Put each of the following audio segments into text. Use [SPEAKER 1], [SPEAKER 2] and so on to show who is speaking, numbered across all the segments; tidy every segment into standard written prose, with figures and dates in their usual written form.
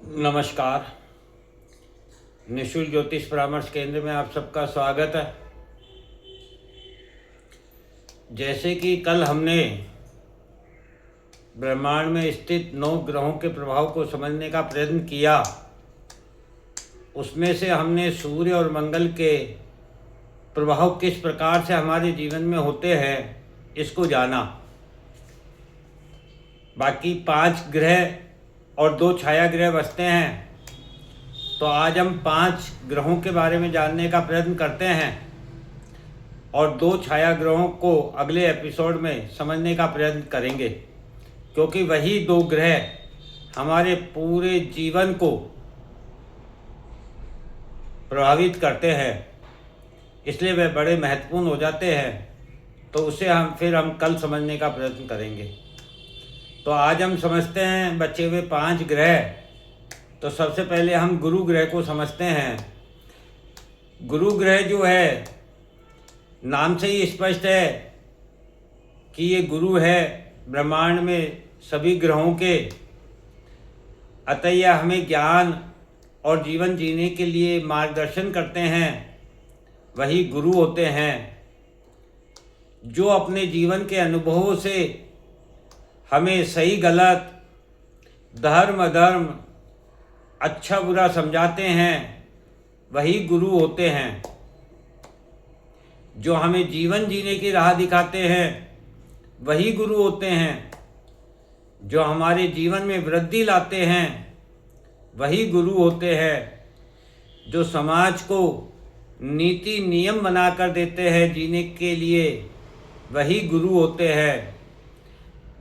[SPEAKER 1] नमस्कार। निःशुल्क ज्योतिष परामर्श केंद्र में आप सबका स्वागत है। जैसे कि कल हमने ब्रह्मांड में स्थित 9 ग्रहों के प्रभाव को समझने का प्रयत्न किया, उसमें से हमने सूर्य और मंगल के प्रभाव किस प्रकार से हमारे जीवन में होते हैं इसको जाना। बाकी 5 ग्रह और 2 छाया ग्रह बचते हैं, तो आज हम 5 ग्रहों के बारे में जानने का प्रयत्न करते हैं और 2 छाया ग्रहों को अगले एपिसोड में समझने का प्रयत्न करेंगे, क्योंकि वही 2 ग्रह हमारे पूरे जीवन को प्रभावित करते हैं, इसलिए वे बड़े महत्वपूर्ण हो जाते हैं। तो उसे हम कल समझने का प्रयत्न करेंगे। तो आज हम समझते हैं बचे हुए 5 ग्रह। तो सबसे पहले हम गुरु ग्रह को समझते हैं। गुरु ग्रह जो है, नाम से ही स्पष्ट है कि ये गुरु है ब्रह्मांड में सभी ग्रहों के। अतः यह हमें ज्ञान और जीवन जीने के लिए मार्गदर्शन करते हैं, वही गुरु होते हैं, जो अपने जीवन के अनुभवों से हमें सही गलत, धर्म अधर्म, अच्छा बुरा समझाते हैं। वही गुरु होते हैं जो हमें जीवन जीने की राह दिखाते हैं। वही गुरु होते हैं जो हमारे जीवन में वृद्धि लाते हैं। वही गुरु होते हैं जो समाज को नीति नियम बनाकर देते हैं जीने के लिए। वही गुरु होते हैं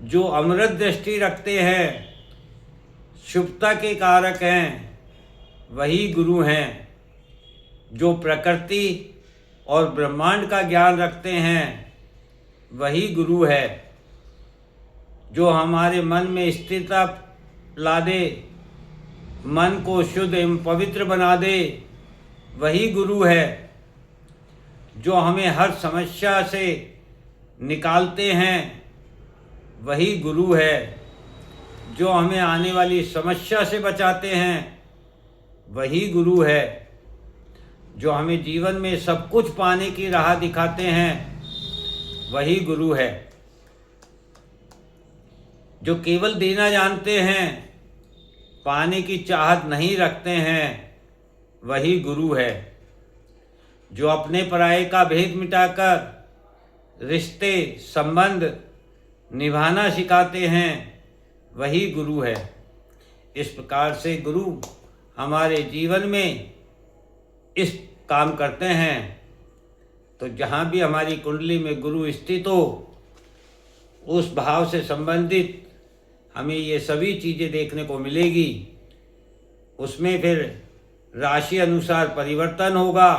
[SPEAKER 1] जो अमृत दृष्टि रखते हैं, शुभता के कारक हैं। वही गुरु हैं जो प्रकृति और ब्रह्मांड का ज्ञान रखते हैं। वही गुरु है जो हमारे मन में स्थिरता ला दे, मन को शुद्ध एवं पवित्र बना दे। वही गुरु है जो हमें हर समस्या से निकालते हैं। वही गुरु है जो हमें आने वाली समस्या से बचाते हैं। वही गुरु है जो हमें जीवन में सब कुछ पाने की राह दिखाते हैं। वही गुरु है जो केवल देना जानते हैं, पाने की चाहत नहीं रखते हैं। वही गुरु है जो अपने पराये का भेद मिटाकर रिश्ते संबंध निभाना सिखाते हैं। वही गुरु है। इस प्रकार से गुरु हमारे जीवन में इस काम करते हैं। तो जहाँ भी हमारी कुंडली में गुरु स्थित हो, उस भाव से संबंधित हमें ये सभी चीज़ें देखने को मिलेगी। उसमें फिर राशि अनुसार परिवर्तन होगा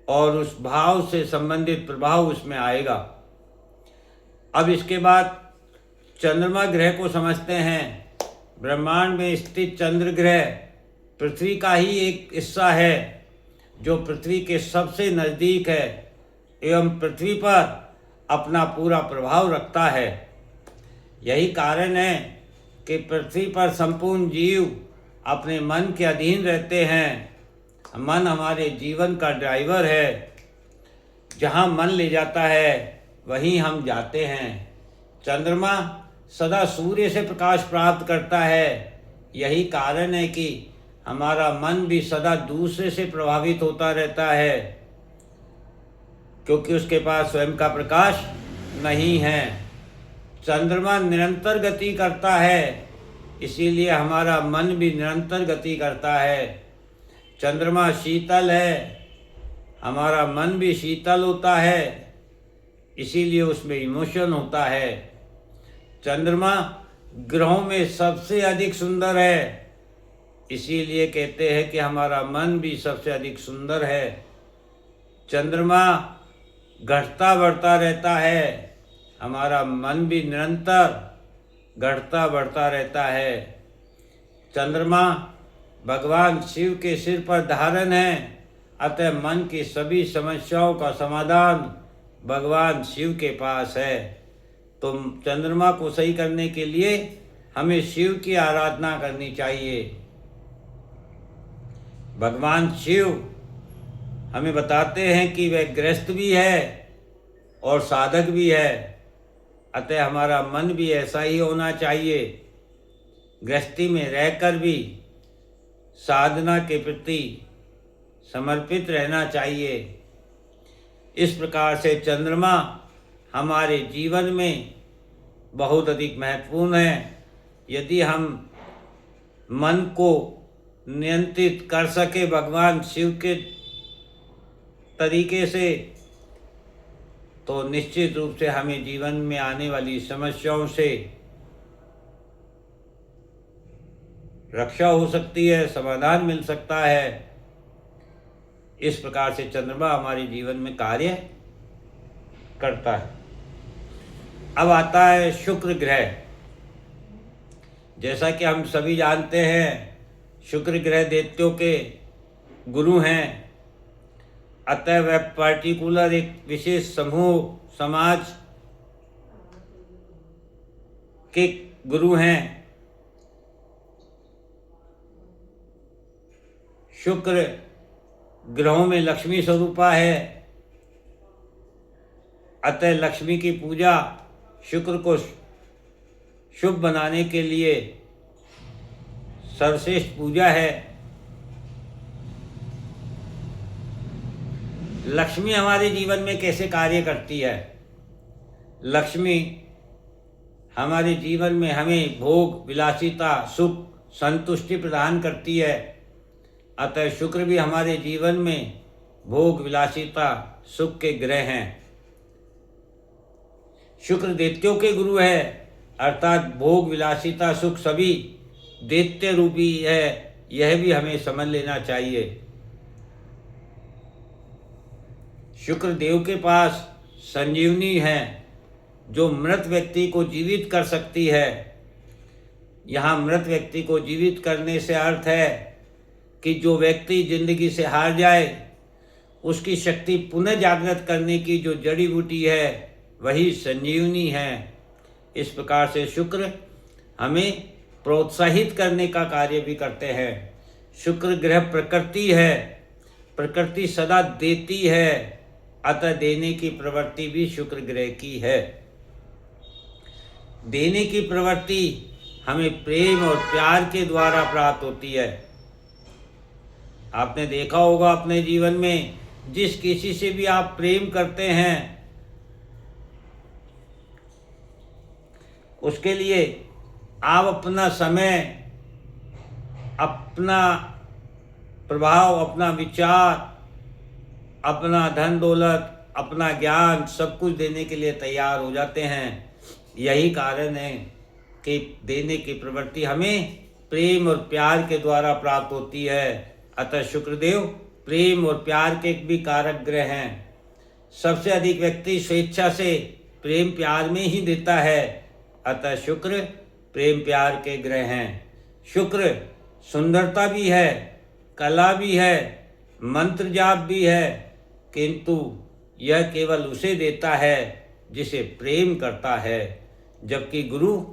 [SPEAKER 1] और उस भाव से संबंधित प्रभाव उसमें आएगा। अब इसके बाद चंद्रमा ग्रह को समझते हैं। ब्रह्मांड में स्थित चंद्र ग्रह पृथ्वी का ही एक हिस्सा है, जो पृथ्वी के सबसे नज़दीक है एवं पृथ्वी पर अपना पूरा प्रभाव रखता है। यही कारण है कि पृथ्वी पर संपूर्ण जीव अपने मन के अधीन रहते हैं। मन हमारे जीवन का ड्राइवर है। जहाँ मन ले जाता है वहीं हम जाते हैं। चंद्रमा सदा सूर्य से प्रकाश प्राप्त करता है। यही कारण है कि हमारा मन भी सदा दूसरे से प्रभावित होता रहता है, क्योंकि उसके पास स्वयं का प्रकाश नहीं है। चंद्रमा निरंतर गति करता है, इसीलिए हमारा मन भी निरंतर गति करता है। चंद्रमा शीतल है, हमारा मन भी शीतल होता है, इसीलिए उसमें इमोशन होता है। चंद्रमा ग्रहों में सबसे अधिक सुंदर है, इसीलिए कहते हैं कि हमारा मन भी सबसे अधिक सुंदर है। चंद्रमा घटता बढ़ता रहता है, हमारा मन भी निरंतर घटता बढ़ता रहता है। चंद्रमा भगवान शिव के सिर पर धारण है, अतः मन की सभी समस्याओं का समाधान भगवान शिव के पास है। तो चंद्रमा को सही करने के लिए हमें शिव की आराधना करनी चाहिए। भगवान शिव हमें बताते हैं कि वह गृहस्थ भी है और साधक भी है, अतः हमारा मन भी ऐसा ही होना चाहिए। गृहस्थी में रहकर भी साधना के प्रति समर्पित रहना चाहिए। इस प्रकार से चंद्रमा हमारे जीवन में बहुत अधिक महत्वपूर्ण है। यदि हम मन को नियंत्रित कर सके भगवान शिव के तरीके से, तो निश्चित रूप से हमें जीवन में आने वाली समस्याओं से रक्षा हो सकती है, समाधान मिल सकता है। इस प्रकार से चंद्रमा हमारे जीवन में कार्य करता है। अब आता है शुक्र ग्रह। जैसा कि हम सभी जानते हैं, शुक्र ग्रह दैत्यों के गुरु हैं, अतः वह पार्टिकुलर एक विशेष समूह समाज के गुरु हैं। शुक्र ग्रहों में लक्ष्मी स्वरूपा है, अतः लक्ष्मी की पूजा शुक्र को शुभ बनाने के लिए सर्वश्रेष्ठ पूजा है। लक्ष्मी हमारे जीवन में कैसे कार्य करती है? लक्ष्मी हमारे जीवन में हमें भोग, विलासिता, सुख, संतुष्टि प्रदान करती है। अतः शुक्र भी हमारे जीवन में भोग, विलासिता, सुख के ग्रह हैं। शुक्र दैत्यों के गुरु है, अर्थात भोग, विलासिता, सुख सभी दैत्य रूपी है। यह भी हमें समझ लेना चाहिए। शुक्र देव के पास संजीवनी है, जो मृत व्यक्ति को जीवित कर सकती है। यहाँ मृत व्यक्ति को जीवित करने से अर्थ है कि जो व्यक्ति जिंदगी से हार जाए, उसकी शक्ति पुनः जागृत करने की जो जड़ी बूटी है, वही संजीवनी है। इस प्रकार से शुक्र हमें प्रोत्साहित करने का कार्य भी करते हैं। शुक्र ग्रह प्रकृति है, प्रकृति सदा देती है, अतः देने की प्रवृत्ति भी शुक्र ग्रह की है। देने की प्रवृत्ति हमें प्रेम और प्यार के द्वारा प्राप्त होती है। आपने देखा होगा अपने जीवन में, जिस किसी से भी आप प्रेम करते हैं, उसके लिए आप अपना समय, अपना प्रभाव, अपना विचार, अपना धन दौलत, अपना ज्ञान सब कुछ देने के लिए तैयार हो जाते हैं। यही कारण है कि देने की प्रवृत्ति हमें प्रेम और प्यार के द्वारा प्राप्त होती है। अतः शुक्रदेव प्रेम और प्यार के भी कारक ग्रह हैं। सबसे अधिक व्यक्ति स्वेच्छा से प्रेम प्यार में ही देता है, अतः शुक्र प्रेम प्यार के ग्रह हैं। शुक्र सुंदरता भी है, कला भी है, मंत्र जाप भी है, किंतु यह केवल उसे देता है जिसे प्रेम करता है। जबकि गुरु,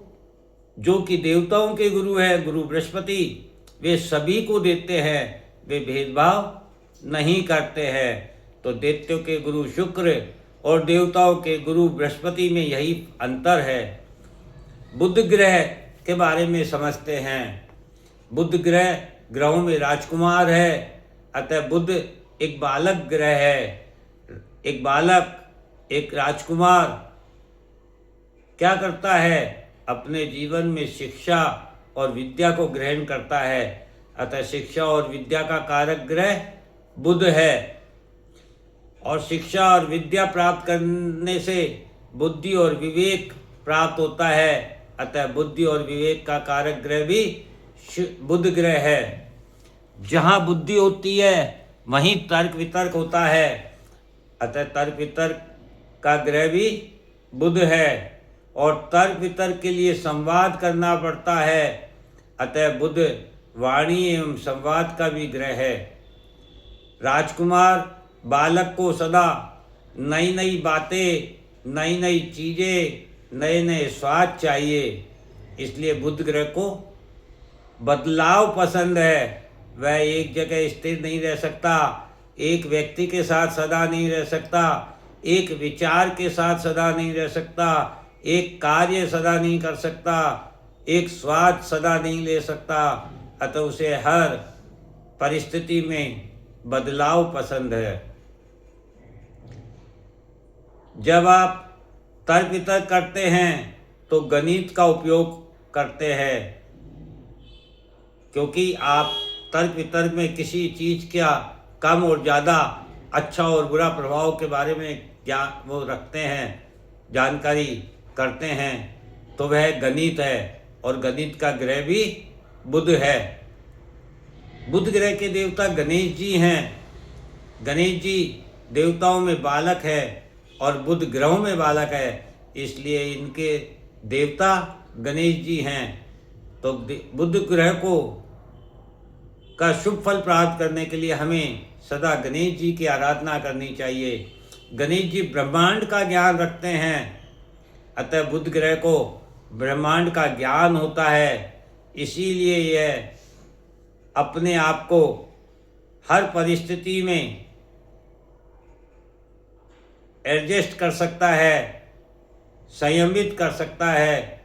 [SPEAKER 1] जो कि देवताओं के गुरु है, गुरु बृहस्पति, वे सभी को देते हैं, वे भेदभाव नहीं करते हैं। तो दैत्यों के गुरु शुक्र और देवताओं के गुरु बृहस्पति में यही अंतर है। बुध ग्रह के बारे में समझते हैं। बुध ग्रह ग्रहों में राजकुमार है, अतः बुध एक बालक ग्रह है। एक बालक, एक राजकुमार क्या करता है? अपने जीवन में शिक्षा और विद्या को ग्रहण करता है। अतः शिक्षा और विद्या का कारक ग्रह बुध है, और शिक्षा और विद्या प्राप्त करने से बुद्धि और विवेक प्राप्त होता है। अतः बुद्धि और विवेक का कारक ग्रह भी बुध ग्रह है। जहाँ बुद्धि होती है वहीं तर्क वितर्क होता है, अतः तर्क वितर्क का ग्रह भी बुध है, और तर्क वितर्क के लिए संवाद करना पड़ता है। अतः बुध वाणी एवं संवाद का भी ग्रह है। राजकुमार बालक को सदा नई नई बातें, नई नई चीज़ें, नए नए स्वाद चाहिए। इसलिए बुध ग्रह को बदलाव पसंद है। वह एक जगह स्थिर नहीं रह सकता, एक व्यक्ति के साथ सदा नहीं रह सकता, एक विचार के साथ सदा नहीं रह सकता, एक कार्य सदा नहीं कर सकता, एक स्वाद सदा नहीं ले सकता। अतः उसे हर परिस्थिति में बदलाव पसंद है। जब आप तर्क वितर्क करते हैं तो गणित का उपयोग करते हैं, क्योंकि आप तर्क वितर्क में किसी चीज़ का कम और ज़्यादा, अच्छा और बुरा प्रभाव के बारे में ज्ञान वो रखते हैं, जानकारी करते हैं, तो वह गणित है। और गणित का ग्रह भी बुध है। बुध ग्रह के देवता गणेश जी हैं। गणेश जी देवताओं में बालक है और बुध ग्रहों में बालक है, इसलिए इनके देवता गणेश जी हैं। तो बुध ग्रह को का शुभ फल प्राप्त करने के लिए हमें सदा गणेश जी की आराधना करनी चाहिए। गणेश जी ब्रह्मांड का ज्ञान रखते हैं, अतः बुध ग्रह को ब्रह्मांड का ज्ञान होता है, इसीलिए यह अपने आप को हर परिस्थिति में एडजस्ट कर सकता है, संयमित कर सकता है,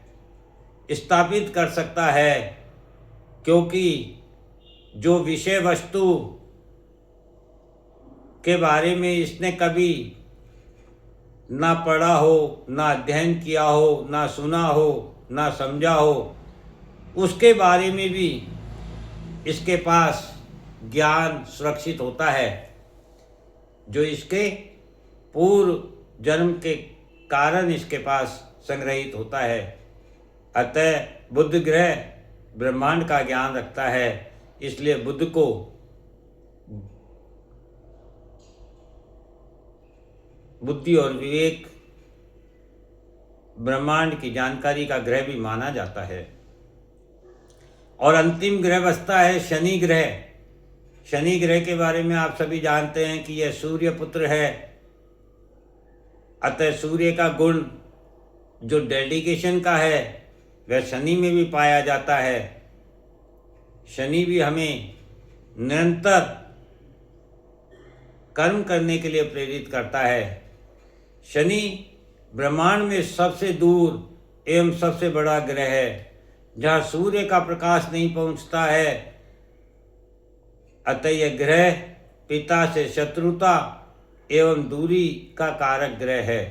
[SPEAKER 1] स्थापित कर सकता है, क्योंकि जो विषय वस्तु के बारे में इसने कभी ना पढ़ा हो, ना अध्ययन किया हो, ना सुना हो, ना समझा हो, उसके बारे में भी इसके पास ज्ञान सुरक्षित होता है, जो इसके पूर्व जन्म के कारण इसके पास संग्रहित होता है। अतः बुध ग्रह ब्रह्मांड का ज्ञान रखता है, इसलिए बुध को बुद्धि और विवेक, ब्रह्मांड की जानकारी का ग्रह भी माना जाता है। और अंतिम ग्रह बसता है शनि ग्रह। शनि ग्रह के बारे में आप सभी जानते हैं कि यह सूर्य पुत्र है। अतः सूर्य का गुण जो डेडिकेशन का है वह शनि में भी पाया जाता है। शनि भी हमें निरंतर कर्म करने के लिए प्रेरित करता है। शनि ब्रह्मांड में सबसे दूर एवं सबसे बड़ा ग्रह है, जहाँ सूर्य का प्रकाश नहीं पहुँचता है। अतः यह ग्रह पिता से शत्रुता एवं दूरी का कारक ग्रह है।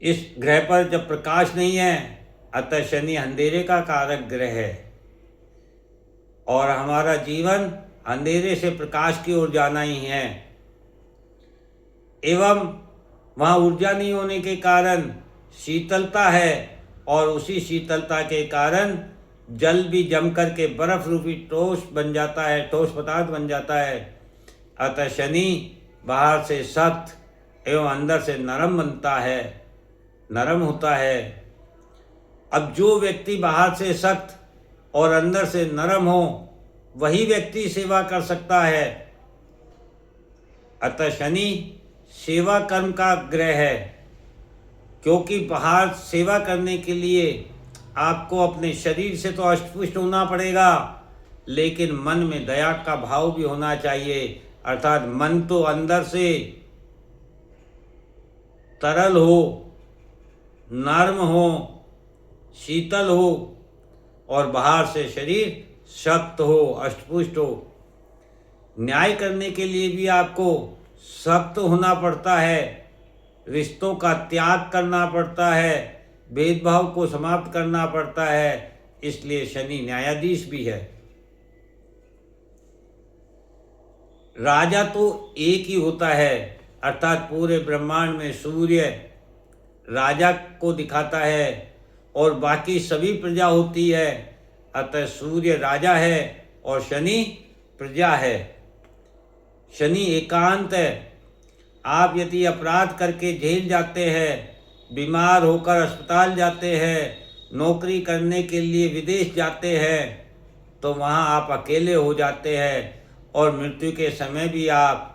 [SPEAKER 1] इस ग्रह पर जब प्रकाश नहीं है, अतः शनि अंधेरे का कारक ग्रह है और हमारा जीवन अंधेरे से प्रकाश की ओर जाना ही है। एवं वहाँ ऊर्जा नहीं होने के कारण शीतलता है और उसी शीतलता के कारण जल भी जम कर के बर्फ रूपी ठोस बन जाता है, ठोस पदार्थ बन जाता है। अतः शनि बाहर से सख्त एवं अंदर से नरम बनता है, नरम होता है। अब जो व्यक्ति बाहर से सख्त और अंदर से नरम हो, वही व्यक्ति सेवा कर सकता है। अतः शनि सेवा कर्म का ग्रह है, क्योंकि बाहर सेवा करने के लिए आपको अपने शरीर से तो अष्टपुष्ट होना पड़ेगा, लेकिन मन में दया का भाव भी होना चाहिए। अर्थात मन तो अंदर से तरल हो, नर्म हो, शीतल हो और बाहर से शरीर शक्त हो, अष्टपुष्ट हो। न्याय करने के लिए भी आपको सख्त होना पड़ता है, रिश्तों का त्याग करना पड़ता है, भेदभाव को समाप्त करना पड़ता है। इसलिए शनि न्यायाधीश भी है। राजा तो एक ही होता है, अर्थात पूरे ब्रह्मांड में सूर्य राजा को दिखाता है और बाकी सभी प्रजा होती है। अतः सूर्य राजा है और शनि प्रजा है। शनि एकांत है। आप यदि अपराध करके जेल जाते हैं, बीमार होकर अस्पताल जाते हैं, नौकरी करने के लिए विदेश जाते हैं, तो वहाँ आप अकेले हो जाते हैं और मृत्यु के समय भी आप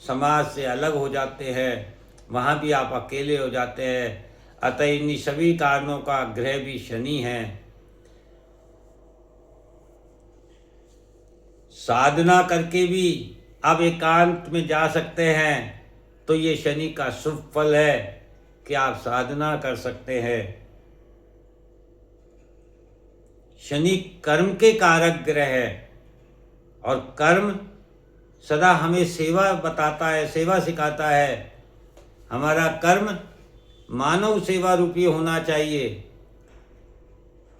[SPEAKER 1] समाज से अलग हो जाते हैं, वहाँ भी आप अकेले हो जाते हैं। अतः इन्हीं सभी कारणों का ग्रह भी शनि है। साधना करके भी अब एकांत में जा सकते हैं, तो ये शनि का शुभ फल है कि आप साधना कर सकते हैं। शनि कर्म के कारक ग्रह है और कर्म सदा हमें सेवा बताता है, सेवा सिखाता है। हमारा कर्म मानव सेवा रूपी होना चाहिए।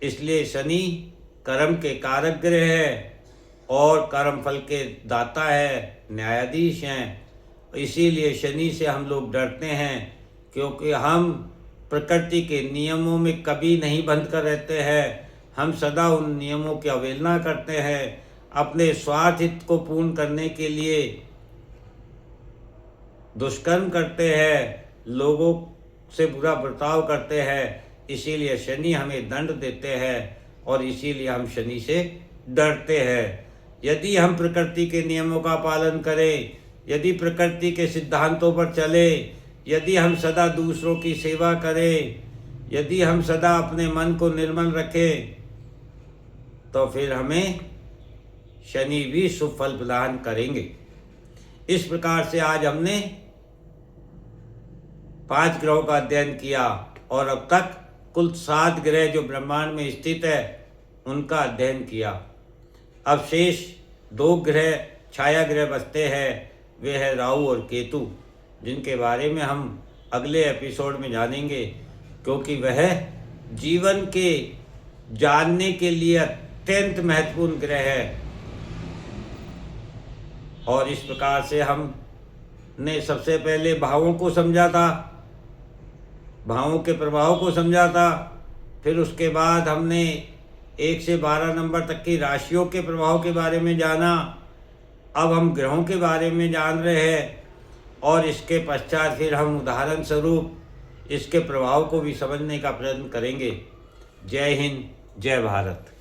[SPEAKER 1] इसलिए शनि कर्म के कारक ग्रह है और कर्म फल के दाता है, न्यायाधीश हैं। इसीलिए शनि से हम लोग डरते हैं, क्योंकि हम प्रकृति के नियमों में कभी नहीं बंध कर रहते हैं। हम सदा उन नियमों की अवहेलना करते हैं, अपने स्वार्थ हित को पूर्ण करने के लिए दुष्कर्म करते हैं, लोगों से बुरा बर्ताव करते हैं। इसीलिए शनि हमें दंड देते हैं और इसीलिए हम शनि से डरते हैं। यदि हम प्रकृति के नियमों का पालन करें, यदि प्रकृति के सिद्धांतों पर चले, यदि हम सदा दूसरों की सेवा करें, यदि हम सदा अपने मन को निर्मल रखें, तो फिर हमें शनि भी शुभ फल प्रदान करेंगे। इस प्रकार से आज हमने 5 ग्रहों का अध्ययन किया और अब तक कुल 7 ग्रह जो ब्रह्मांड में स्थित है उनका अध्ययन किया। अब शेष 2 ग्रह छाया ग्रह बचते हैं, वे है राहु और केतु, जिनके बारे में हम अगले एपिसोड में जानेंगे, क्योंकि वह जीवन के जानने के लिए अत्यंत महत्वपूर्ण ग्रह है। और इस प्रकार से हमने सबसे पहले भावों को समझा था, भावों के प्रभाव को समझा था। फिर उसके बाद हमने 1 से 12 नंबर तक की राशियों के प्रभाव के बारे में जाना। अब हम ग्रहों के बारे में जान रहे हैं और इसके पश्चात फिर हम उदाहरण स्वरूप इसके प्रभाव को भी समझने का प्रयत्न करेंगे। जय हिंद, जय भारत।